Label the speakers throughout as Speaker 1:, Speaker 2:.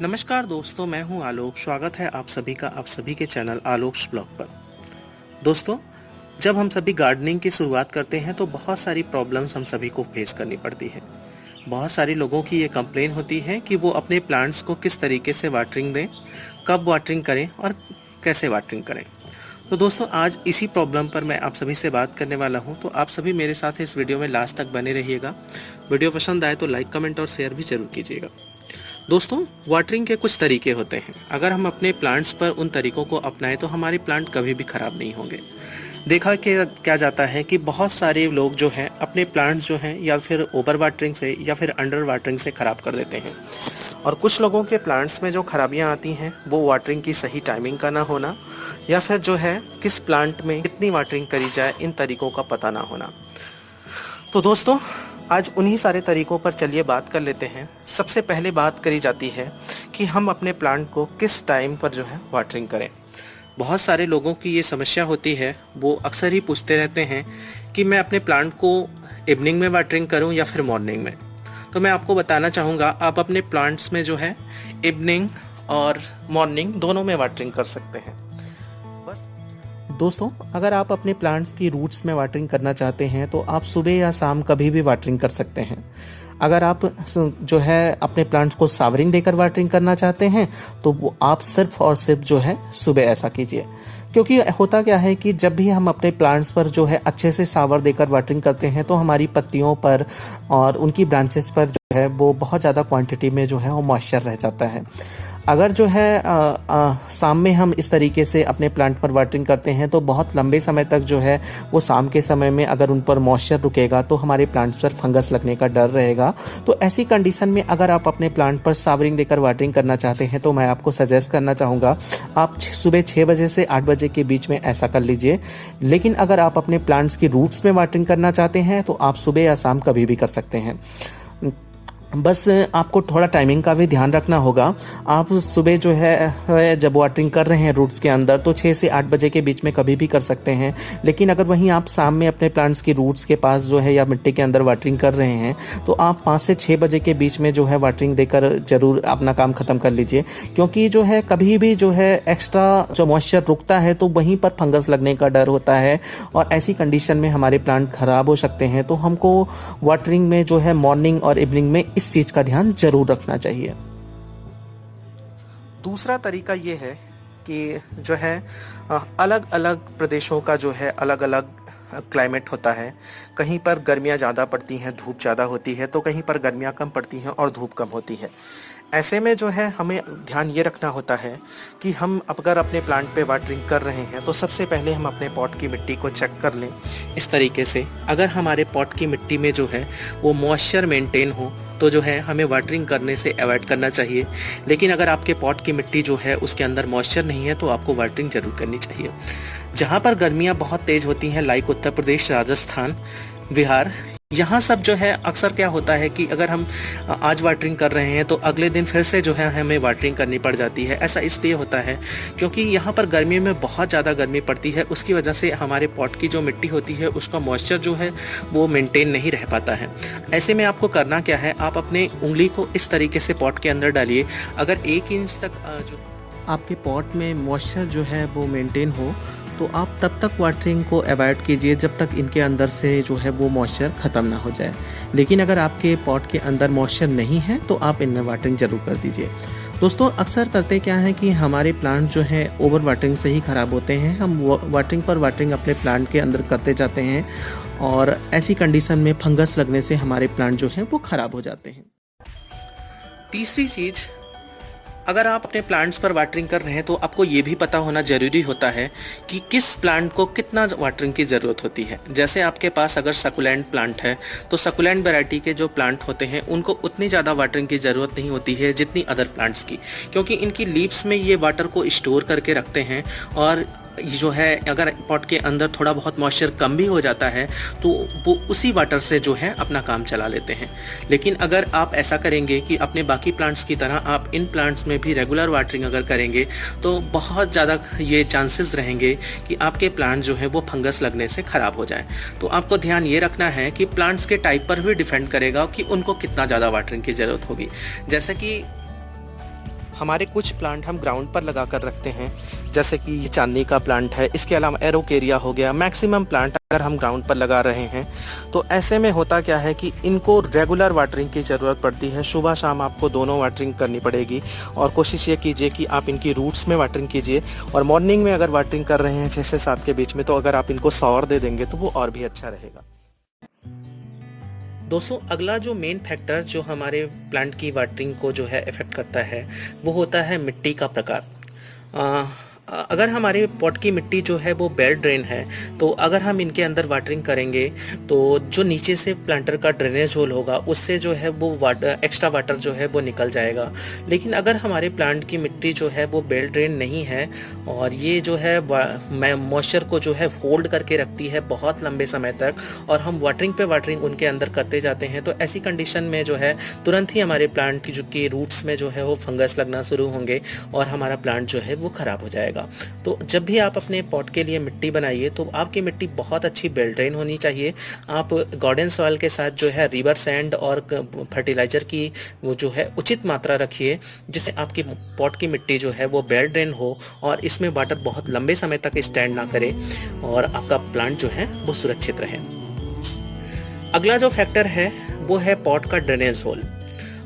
Speaker 1: नमस्कार दोस्तों, मैं हूं आलोक। स्वागत है आप सभी का आप सभी के चैनल आलोक्स ब्लॉग पर। दोस्तों, जब हम सभी गार्डनिंग की शुरुआत करते हैं तो बहुत सारी प्रॉब्लम्स हम सभी को फेस करनी पड़ती है। बहुत सारे लोगों की ये कंप्लेन होती है कि वो अपने प्लांट्स को किस तरीके से वाटरिंग दें, कब वाटरिंग करें और कैसे वाटरिंग करें। तो दोस्तों, आज इसी प्रॉब्लम पर मैं आप सभी से बात करने वाला हूं, तो आप सभी मेरे साथ इस वीडियो में लास्ट तक बने रहिएगा। वीडियो पसंद आए तो लाइक, कमेंट और शेयर भी जरूर कीजिएगा। दोस्तों, वाटरिंग के कुछ तरीके होते हैं। अगर हम अपने प्लांट्स पर उन तरीकों को अपनाएं तो हमारे प्लांट कभी भी खराब नहीं होंगे। देखा कि क्या जाता है कि बहुत सारे लोग जो हैं अपने प्लांट्स जो हैं या फिर ओवर वाटरिंग से या फिर अंडर वाटरिंग से ख़राब कर देते हैं। और कुछ लोगों के प्लांट्स में जो खराबियां आती हैं वो वाटरिंग की सही टाइमिंग का ना होना, या फिर जो है किस प्लांट में कितनी वाटरिंग करी जाए, इन तरीकों का पता ना होना। तो दोस्तों, आज उन्हीं सारे तरीकों पर चलिए बात कर लेते हैं। सबसे पहले बात करी जाती है कि हम अपने प्लांट को किस टाइम पर जो है वाटरिंग करें। बहुत सारे लोगों की ये समस्या होती है, वो अक्सर ही पूछते रहते हैं कि मैं अपने प्लांट को इवनिंग में वाटरिंग करूं या फिर मॉर्निंग में। तो मैं आपको बताना चाहूँगा, आप अपने प्लांट्स में जो है इवनिंग और मॉर्निंग दोनों में वाटरिंग कर सकते हैं। दोस्तों, अगर आप अपने प्लांट्स की रूट्स में वाटरिंग करना चाहते हैं तो आप सुबह या शाम कभी भी वाटरिंग कर सकते हैं। अगर आप जो है अपने प्लांट्स को सावरिंग देकर वाटरिंग करना चाहते हैं तो वो आप सिर्फ और सिर्फ जो है सुबह ऐसा कीजिए। क्योंकि होता क्या है कि जब भी हम अपने प्लांट्स पर जो है अच्छे से सावर देकर वाटरिंग करते हैं तो हमारी पत्तियों पर और उनकी ब्रांचेस पर जो है वो बहुत ज़्यादा क्वांटिटी में जो है वो मॉइस्चर रह जाता है। अगर जो है शाम में हम इस तरीके से अपने प्लांट पर वाटरिंग करते हैं तो बहुत लंबे समय तक जो है वो शाम के समय में अगर उन पर मॉइस्चर रुकेगा तो हमारे प्लांट्स पर फंगस लगने का डर रहेगा। तो ऐसी कंडीशन में अगर आप अपने प्लांट पर सावरिंग देकर वाटरिंग करना चाहते हैं तो मैं आपको सजेस्ट करना चाहूँगा, आप सुबह 6 बजे से 8 बजे के बीच में ऐसा कर लीजिए। लेकिन अगर आप अपने प्लांट्स की रूट्स में वाटरिंग करना चाहते हैं तो आप सुबह या शाम कभी भी कर सकते हैं। बस आपको थोड़ा टाइमिंग का भी ध्यान रखना होगा। आप सुबह जो है जब वाटरिंग कर रहे हैं रूट्स के अंदर तो 6 से 8 बजे के बीच में कभी भी कर सकते हैं। लेकिन अगर वहीं आप शाम में अपने प्लांट्स की रूट्स के पास जो है या मिट्टी के अंदर वाटरिंग कर रहे हैं तो आप 5 से 6 बजे के बीच में जो है वाटरिंग देकर जरूर अपना काम खत्म कर लीजिए। क्योंकि जो है कभी भी जो है एक्स्ट्रा जो मॉइस्चर रुकता है तो वहीं पर फंगस लगने का डर होता है और ऐसी कंडीशन में हमारे प्लांट खराब हो सकते हैं। तो हमको वाटरिंग में जो है मॉर्निंग और इवनिंग में इस चीज का ध्यान जरूर रखना चाहिए। दूसरा तरीका ये है कि जो है अलग अलग प्रदेशों का जो है अलग अलग क्लाइमेट होता है। कहीं पर गर्मियाँ ज़्यादा पड़ती हैं, धूप ज़्यादा होती है, तो कहीं पर गर्मियाँ कम पड़ती हैं और धूप कम होती है। ऐसे में जो है हमें ध्यान ये रखना होता है कि हम अगर अपने प्लांट पे वाटरिंग कर रहे हैं तो सबसे पहले हम अपने पॉट की मिट्टी को चेक कर लें इस तरीके से। अगर हमारे पॉट की मिट्टी में जो है वो मॉइस्चर मेंटेन हो तो जो है हमें वाटरिंग करने से अवॉइड करना चाहिए। लेकिन अगर आपके पॉट की मिट्टी जो है उसके अंदर मॉइस्चर नहीं है तो आपको वाटरिंग जरूर करनी चाहिए। जहाँ पर गर्मियाँ बहुत तेज़ होती हैं, लाइक उत्तर प्रदेश, राजस्थान, बिहार, यहाँ सब जो है अक्सर क्या होता है कि अगर हम आज वाटरिंग कर रहे हैं तो अगले दिन फिर से जो है हमें वाटरिंग करनी पड़ जाती है। ऐसा इसलिए होता है क्योंकि यहाँ पर गर्मी में बहुत ज़्यादा गर्मी पड़ती है, उसकी वजह से हमारे पॉट की जो मिट्टी होती है उसका मॉइस्चर जो है वो मेंटेन नहीं रह पाता है। ऐसे में आपको करना क्या है, आप अपने उंगली को इस तरीके से पॉट के अंदर डालिए। अगर 1 इंच तक जो आपके पॉट में मॉइस्चर जो है वो मेंटेन हो तो आप तब तक वाटरिंग को अवॉइड कीजिए जब तक इनके अंदर से जो है वो मॉइस्चर ख़त्म ना हो जाए। लेकिन अगर आपके पॉट के अंदर मॉइस्चर नहीं है तो आप इनमें वाटरिंग जरूर कर दीजिए। दोस्तों, अक्सर करते क्या है कि हमारे प्लांट जो है ओवर वाटरिंग से ही ख़राब होते हैं। हम वाटरिंग पर वाटरिंग अपने प्लांट के अंदर करते जाते हैं और ऐसी कंडीशन में फंगस लगने से हमारे प्लांट जो हैं वो ख़राब हो जाते हैं। तीसरी चीज़, अगर आप अपने प्लांट्स पर वाटरिंग कर रहे हैं तो आपको ये भी पता होना ज़रूरी होता है कि किस प्लांट को कितना वाटरिंग की ज़रूरत होती है। जैसे आपके पास अगर सकुलेंट प्लांट है तो सकुलेंट वैरायटी के जो प्लांट होते हैं उनको उतनी ज़्यादा वाटरिंग की ज़रूरत नहीं होती है जितनी अदर प्लांट्स की, क्योंकि इनकी लीव्स में ये वाटर को स्टोर करके रखते हैं। और जो है अगर पॉट के अंदर थोड़ा बहुत मॉइस्चर कम भी हो जाता है तो वो उसी वाटर से जो है अपना काम चला लेते हैं। लेकिन अगर आप ऐसा करेंगे कि अपने बाकी प्लांट्स की तरह आप इन प्लांट्स में भी रेगुलर वाटरिंग अगर करेंगे तो बहुत ज़्यादा ये चांसेस रहेंगे कि आपके प्लांट जो है वो फंगस लगने से ख़राब हो जाए। तो आपको ध्यान ये रखना है कि प्लांट्स के टाइप पर भी डिपेंड करेगा कि उनको कितना ज़्यादा वाटरिंग की ज़रूरत होगी। जैसे कि हमारे कुछ प्लांट हम ग्राउंड पर लगा कर रखते हैं, जैसे कि ये चांदनी का प्लांट है, इसके अलावा एरोकेरिया हो गया। मैक्सिमम प्लांट अगर हम ग्राउंड पर लगा रहे हैं तो ऐसे में होता क्या है कि इनको रेगुलर वाटरिंग की ज़रूरत पड़ती है। सुबह शाम आपको दोनों वाटरिंग करनी पड़ेगी, और कोशिश ये कीजिए कि आप इनकी रूट्स में वाटरिंग कीजिए। और मॉर्निंग में अगर वाटरिंग कर रहे हैं 6 से 7 के बीच में, तो अगर आप इनको शॉवर दे देंगे तो वो और भी अच्छा रहेगा। दोस्तों, अगला जो मेन फैक्टर जो हमारे प्लांट की वाटरिंग को जो है इफ़ेक्ट करता है, वो होता है मिट्टी का प्रकार। अ, अगर हमारे पॉट की मिट्टी जो है वो बेल ड्रेन है, तो अगर हम इनके अंदर वाटरिंग करेंगे तो जो नीचे से प्लांटर का ड्रेनेज होल होगा उससे जो है वो वाटर, एक्स्ट्रा वाटर जो है वो निकल जाएगा। लेकिन अगर हमारे प्लांट की मिट्टी जो है वो बेल ड्रेन नहीं है और ये जो है मॉइस्चर को जो है होल्ड करके रखती है बहुत लंबे समय तक, और हम वाटरिंग पे वाटरिंग उनके अंदर करते जाते हैं, तो ऐसी कंडीशन में जो है तुरंत ही हमारे प्लांट की जो कि रूट्स में जो है वो फंगस लगना शुरू होंगे और हमारा प्लांट जो है वो ख़राब हो जाएगा। तो जब भी आप अपने पॉट के लिए मिट्टी बनाइए तो आपकी मिट्टी बहुत अच्छी बेल ड्रेन होनी चाहिए। आप गार्डन सॉइल के साथ जो है रिवर सैंड और फर्टिलाइज़र की वो जो है उचित मात्रा रखिए, जिससे आपकी पॉट की मिट्टी जो है वो बेल ड्रेन हो और इसमें वाटर बहुत लंबे समय तक स्टैंड ना करे और आपका प्लांट जो है वो सुरक्षित रहे। अगला जो फैक्टर है वो है पॉट का ड्रेनेज होल।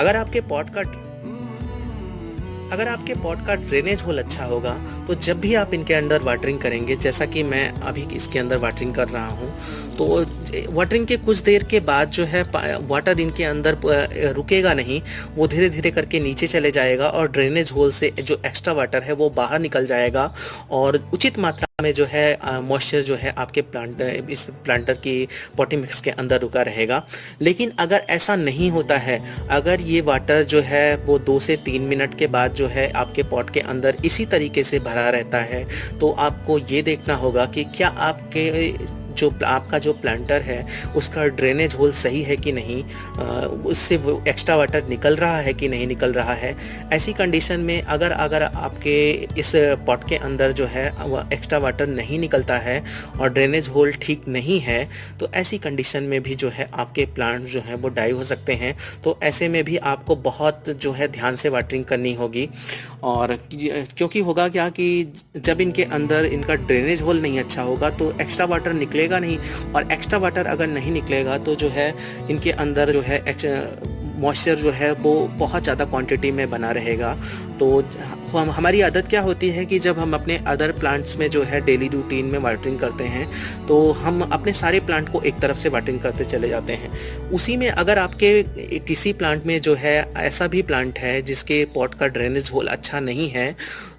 Speaker 1: अगर आपके पॉट का ड्रेनेज होल अच्छा होगा तो जब भी आप इनके अंदर वाटरिंग करेंगे, जैसा कि मैं अभी इसके अंदर वाटरिंग कर रहा हूँ, तो वाटरिंग के कुछ देर के बाद जो है वाटर इनके अंदर रुकेगा नहीं, वो धीरे धीरे करके नीचे चले जाएगा और ड्रेनेज होल से जो एक्स्ट्रा वाटर है वो बाहर निकल जाएगा और उचित मात्रा में जो है मॉइस्चर जो है आपके इस प्लांटर की पॉटी मिक्स के अंदर रुका रहेगा। लेकिन अगर ऐसा नहीं होता है, अगर ये वाटर जो है वो 2 से 3 मिनट के बाद जो है आपके पॉट के अंदर इसी तरीके से भरा रहता है, तो आपको ये देखना होगा कि क्या आपका जो प्लांटर है उसका ड्रेनेज होल सही है कि नहीं, उससे वो एक्स्ट्रा वाटर निकल रहा है कि नहीं निकल रहा है। ऐसी कंडीशन में अगर आपके इस पॉट के अंदर जो है वो एक्स्ट्रा वाटर नहीं निकलता है और ड्रेनेज होल ठीक नहीं है, तो ऐसी कंडीशन में भी जो है आपके प्लांट जो है वो डाई हो सकते हैं। तो ऐसे में भी आपको बहुत जो है ध्यान से वाटरिंग करनी होगी। और क्योंकि होगा क्या कि जब इनके अंदर इनका ड्रेनेज होल नहीं अच्छा होगा तो एक्स्ट्रा वाटर निकलेगा नहीं, और एक्स्ट्रा वाटर अगर नहीं निकलेगा तो जो है इनके अंदर जो है मॉइस्चर जो है वो बहुत ज़्यादा क्वांटिटी में बना रहेगा। तो हमारी आदत क्या होती है कि जब हम अपने अदर प्लांट्स में जो है डेली रूटीन में वाटरिंग करते हैं तो हम अपने सारे प्लांट को एक तरफ से वाटरिंग करते चले जाते हैं। उसी में अगर आपके किसी प्लांट में जो है ऐसा भी प्लांट है जिसके पॉट का ड्रेनेज होल अच्छा नहीं है,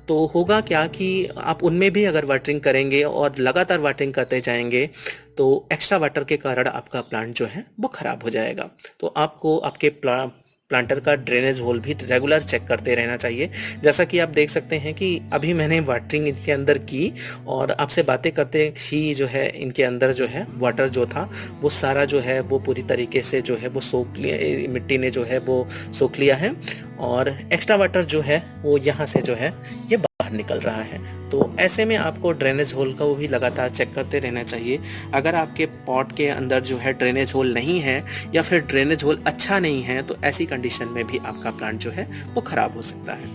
Speaker 1: तो होगा क्या कि आप उनमें भी अगर वाटरिंग करेंगे और लगातार वाटरिंग करते जाएंगे तो एक्स्ट्रा वाटर के कारण आपका प्लांट जो है वो ख़राब हो जाएगा। तो आपको आपके प्लांटर का ड्रेनेज होल भी रेगुलर चेक करते रहना चाहिए। जैसा कि आप देख सकते हैं कि अभी मैंने वाटरिंग इनके अंदर की और आपसे बातें करते ही जो है इनके अंदर जो है वाटर जो था वो सारा जो है वो पूरी तरीके से जो है वो सोख लिया, मिट्टी ने जो है वो सोख लिया है और एक्स्ट्रा वाटर जो है वो यहाँ से जो है ये बाहर निकल रहा है। तो ऐसे में आपको ड्रेनेज होल का वो भी लगातार चेक करते रहना चाहिए। अगर आपके पॉट के अंदर जो है ड्रेनेज होल नहीं है या फिर ड्रेनेज होल अच्छा नहीं है, तो ऐसी कंडीशन में भी आपका प्लांट जो है वो ख़राब हो सकता है।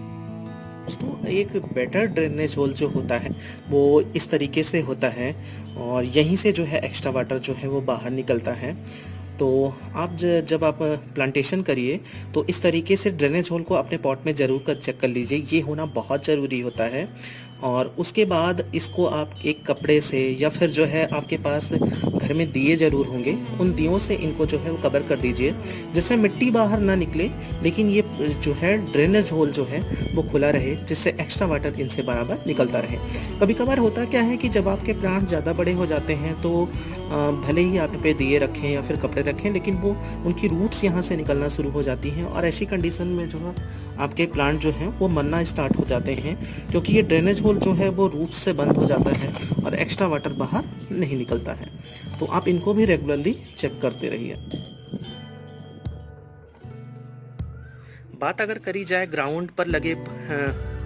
Speaker 1: दोस्तों, एक बेटर ड्रेनेज होल जो होता है वो इस तरीके से होता है और यहीं से जो है एक्स्ट्रा वाटर जो है वो बाहर निकलता है। तो आप जब आप प्लांटेशन करिए तो इस तरीके से ड्रेनेज होल को अपने पॉट में ज़रूर चेक कर लीजिए, ये होना बहुत ज़रूरी होता है। और उसके बाद इसको आप एक कपड़े से या फिर जो है आपके पास घर में दिए ज़रूर होंगे, उन दियों से इनको जो है वो कवर कर दीजिए, जिससे मिट्टी बाहर ना निकले लेकिन ये जो है ड्रेनेज होल जो है वो खुला रहे, जिससे एक्स्ट्रा वाटर इनसे बराबर निकलता रहे। कभी कभार होता क्या है कि जब आपके प्लांट ज़्यादा बड़े हो जाते हैं तो भले ही आप पे दिए रखें या फिर कपड़े रखें, लेकिन वो उनकी रूट्स यहाँ से निकलना शुरू हो जाती हैं और ऐसी कंडीशन में जो है आपके प्लांट जो हैं वो मरना स्टार्ट हो जाते हैं, क्योंकि ये ड्रेनेज होल जो है वो रूट्स से बंद हो जाता है और एक्स्ट्रा वाटर बाहर नहीं निकलता है। तो आप इनको भी रेगुलरली चेक करते रहिए। बात अगर करी जाए ग्राउंड पर लगे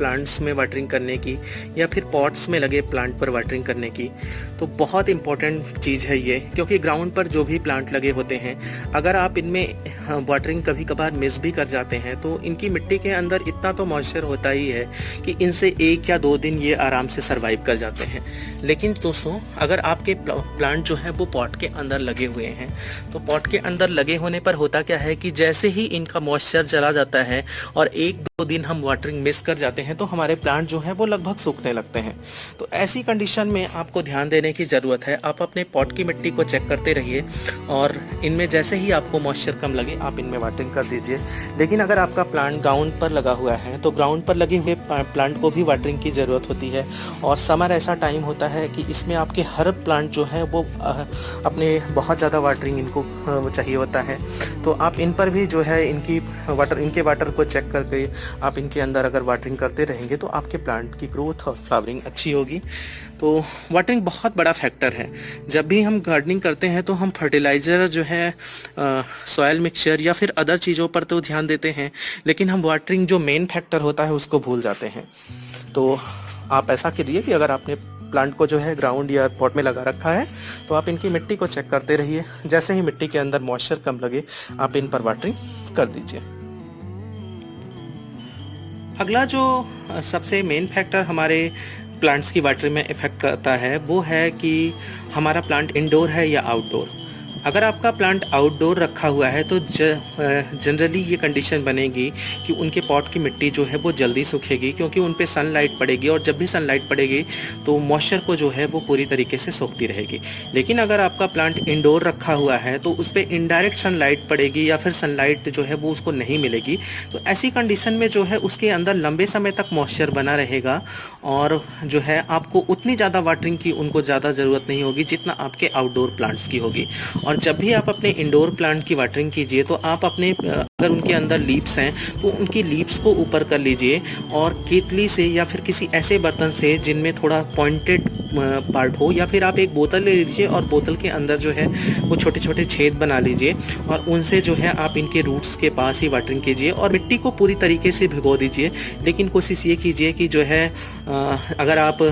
Speaker 1: प्लांट्स में वाटरिंग करने की या फिर पॉट्स में लगे प्लांट पर वाटरिंग करने की, तो बहुत इम्पोर्टेंट चीज़ है ये, क्योंकि ग्राउंड पर जो भी प्लांट लगे होते हैं, अगर आप इनमें वाटरिंग कभी कभार मिस भी कर जाते हैं तो इनकी मिट्टी के अंदर इतना तो मॉइस्चर होता ही है कि इनसे 1 या 2 दिन ये आराम से सर्वाइव कर जाते हैं। लेकिन दोस्तों, अगर आपके प्लांट जो है वो पॉट के अंदर लगे हुए हैं, तो पॉट के अंदर लगे होने पर होता क्या है कि जैसे ही इनका मॉइस्चर चला जाता है और 1-2 दिन हम वाटरिंग मिस कर जाते हैं तो हमारे प्लांट जो है वो लगभग सूखने लगते हैं। तो ऐसी कंडीशन में आपको ध्यान देने की ज़रूरत है। आप अपने पॉट की मिट्टी को चेक करते रहिए और इनमें जैसे ही आपको मॉइस्चर कम लगे आप इनमें वाटरिंग कर दीजिए। लेकिन अगर आपका प्लांट ग्राउंड पर लगा हुआ है तो ग्राउंड पर लगे हुए प्लांट को भी वाटरिंग की ज़रूरत होती है। और समर ऐसा टाइम होता है कि इसमें आपके हर प्लांट जो है वो अपने बहुत ज़्यादा वाटरिंग इनको चाहिए होता है। तो आप इन पर भी जो है इनके वाटर को चेक करके आप इनके अंदर अगर वाटरिंग करते रहेंगे तो आपके प्लांट की ग्रोथ और फ्लावरिंग अच्छी होगी। तो वाटरिंग बहुत बड़ा फैक्टर है। जब भी हम गार्डनिंग करते हैं तो हम फर्टिलाइज़र जो है सॉयल मिक्सचर या फिर अदर चीज़ों पर तो ध्यान देते हैं, लेकिन हम वाटरिंग जो मेन फैक्टर होता है उसको भूल जाते हैं। तो आप ऐसा करिए कि अगर आपने प्लांट को जो है ग्राउंड या पॉट में लगा रखा है तो आप इनकी मिट्टी को चेक करते रहिए। जैसे ही मिट्टी के अंदर मॉइस्चर कम लगे आप इन पर वाटरिंग कर दीजिए। अगला जो सबसे मेन फैक्टर हमारे प्लांट्स की वाटरिंग में इफ़ेक्ट करता है वो है कि हमारा प्लांट इंडोर है या आउटडोर। अगर आपका प्लांट आउटडोर रखा हुआ है तो जनरली ये कंडीशन बनेगी कि उनके पॉट की मिट्टी जो है वो जल्दी सूखेगी, क्योंकि उन पे सनलाइट पड़ेगी और जब भी सनलाइट पड़ेगी तो मॉइस्चर को जो है वो पूरी तरीके से सोखती रहेगी। लेकिन अगर आपका प्लांट इंडोर रखा हुआ है तो उस पर इनडायरेक्ट सनलाइट पड़ेगी या फिर सनलाइट जो है वो उसको नहीं मिलेगी। तो ऐसी कंडीशन में जो है उसके अंदर लंबे समय तक मॉइस्चर बना रहेगा और जो है आपको उतनी ज़्यादा वाटरिंग की उनको ज़्यादा ज़रूरत नहीं होगी जितना आपके आउटडोर प्लांट्स की होगी। और जब भी आप अपने इंडोर प्लांट की वाटरिंग कीजिए तो आप अपने अगर उनके अंदर लीव्स हैं तो उनकी लीव्स को ऊपर कर लीजिए और केतली से या फिर किसी ऐसे बर्तन से जिनमें थोड़ा पॉइंटेड पार्ट हो, या फिर आप एक बोतल ले लीजिए और बोतल के अंदर जो है वो छोटे छोटे छेद बना लीजिए और उनसे जो है आप इनके रूट्स के पास ही वाटरिंग कीजिए और मिट्टी को पूरी तरीके से भिगो दीजिए। लेकिन कोशिश ये कीजिए कि जो है अगर आप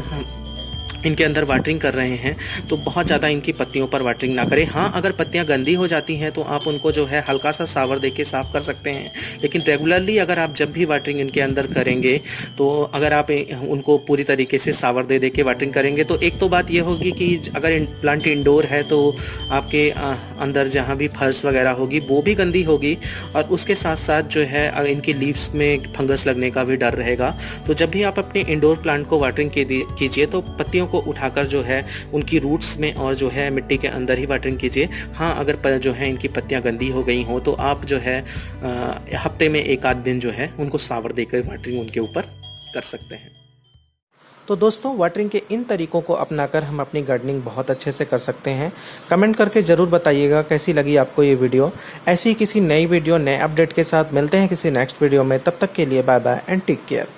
Speaker 1: इनके अंदर वाटरिंग कर रहे हैं तो बहुत ज़्यादा इनकी पत्तियों पर वाटरिंग ना करें। हाँ, अगर पत्तियां गंदी हो जाती हैं तो आप उनको जो है हल्का सा सावर देके साफ़ कर सकते हैं। लेकिन रेगुलरली अगर आप जब भी वाटरिंग इनके अंदर करेंगे तो अगर आप उनको पूरी तरीके से सावर दे के वाटरिंग करेंगे तो एक तो बात ये होगी कि अगर प्लांट इंडोर है तो आपके अंदर जहाँ भी फर्श वगैरह होगी वो भी गंदी होगी और उसके साथ साथ जो है इनकी लीव्स में फंगस लगने का भी डर रहेगा। तो जब भी आप अपने इंडोर प्लांट को वाटरिंग कीजिए तो पत्तियों को उठाकर जो है उनकी रूट्स में और जो है मिट्टी के अंदर ही वाटरिंग कीजिए। हाँ, अगर जो है इनकी पत्तियां गंदी हो गई हो तो आप जो है हफ्ते में 1 आध दिन जो है उनको सावर देकर वाटरिंग उनके ऊपर कर सकते हैं। तो दोस्तों, वाटरिंग के इन तरीकों को अपनाकर हम अपनी गार्डनिंग बहुत अच्छे से कर सकते हैं। कमेंट करके ज़रूर बताइएगा कैसी लगी आपको ये वीडियो। ऐसी किसी नई वीडियो नए अपडेट के साथ मिलते हैं किसी नेक्स्ट वीडियो में। तब तक के लिए bye bye and take care.